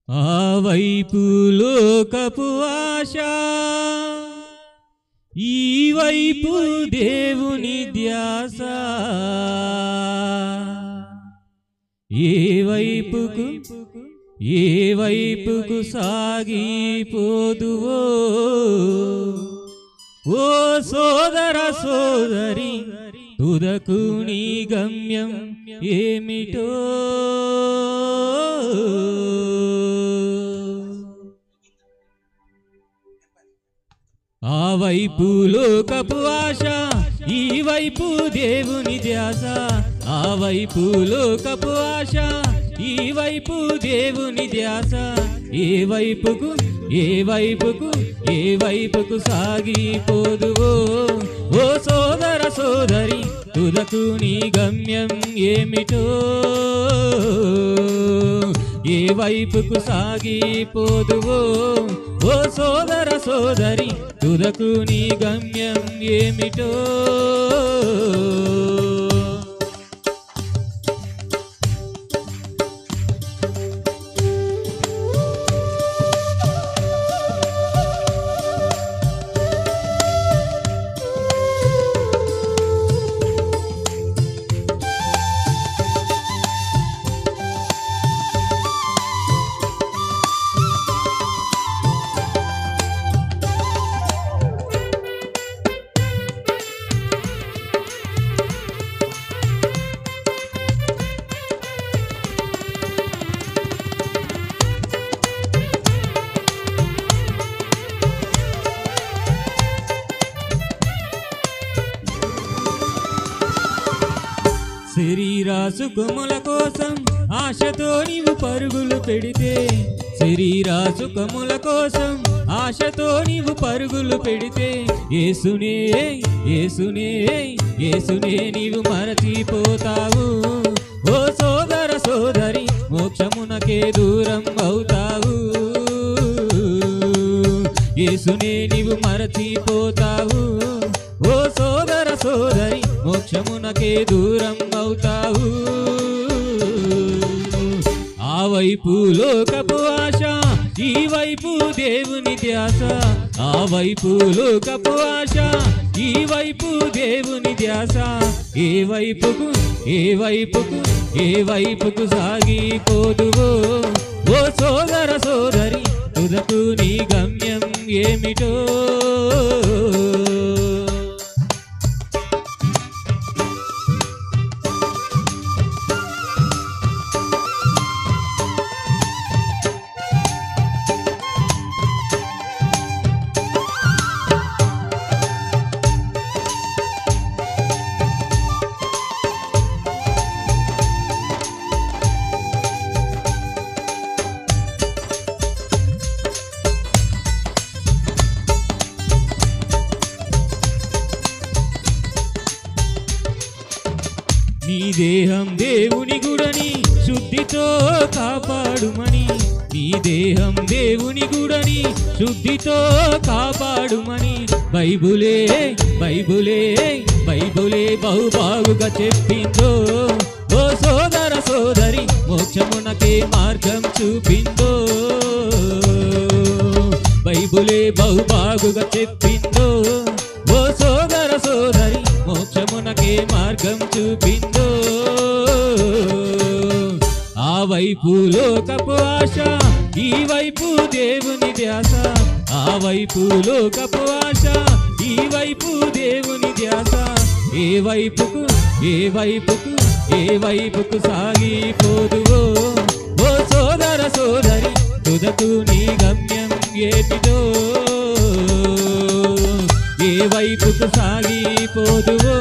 ఆ వైపు లోకపు ఆశ, ఈ వైపు దేవుని ధ్యాస. ఏ వైపుకు సాగిపోదువో ఓ సోదర సోదరి, తుదకు నీ గమ్యం ఏమిటో. ఆ వైపు లోకపు ఆశ, ఈ వైపు దేవుని ధ్యాస. ఆ వైపు లోకపు ఆశ, ఈ వైపు దేవుని ధ్యాస. ఏ వైపుకు సాగిపోదువో ఓ సోదర సోదరి, తుదకు నీ గమ్యం ఏమిటో. ఏ వైపుకు సాగిపోదువో ఓ సోదర సోదరి, తుదకు నీ గమ్యం ఏమిటో. శరీర సుఖముల కోసం ఆశతో నీవు పరుగులు పెడితే, శరీర సుఖముల కోసం ఆశతో నీవు పరుగులు పెడితే, యేసునే నీవు మరచిపోతావు ఓ సోదర సోదరి, మోక్షమునకే దూరం అవుతావు. యేసునే నీవు మరచిపోతావు ఓ సోదర సోదరి, మోక్షమునకే దూరం అవుతావు. ఆ వైపు లోకపు ఆశ, ఈ వైపు దేవుని ధ్యాస. ఆ వైపు లోకపు ఆశ, ఈ వైపు దేవుని ధ్యాస. ఏ వైపుకు సాగిపోదువో ఓ సోదర సోదరి, తుదకు నీ గమ్యం ఏమిటో. నీ దేహం దేవుని గుడని శుద్ధితో కాపాడుమని, నీ దేహం దేవుని గుడని శుద్ధితో కాపాడుమని బైబులే బహుబాగుగా చెప్పిందో ఓ సోదర సోదరి, మోక్షమునకే మార్గం చూపిందో. బైబులే బహుబాగుగా చెప్పిందో ఓ సోదర సోదరి, మోక్షమునకే మార్గం చూపిందో. ఆ వైపు లోకపు ఆశ, ఈ వైపు దేవుని ధ్యాస. ఆ వైపు లోకపు ఆశ, ఈ వైపు దేవుని ధ్యాస. ఏ వైపుకు సాగిపోదువో ఓ సోదర సోదరి, తుదకు నీ గమ్యం ఏమిటో. ఏ వైపుకు సాగిపోదువో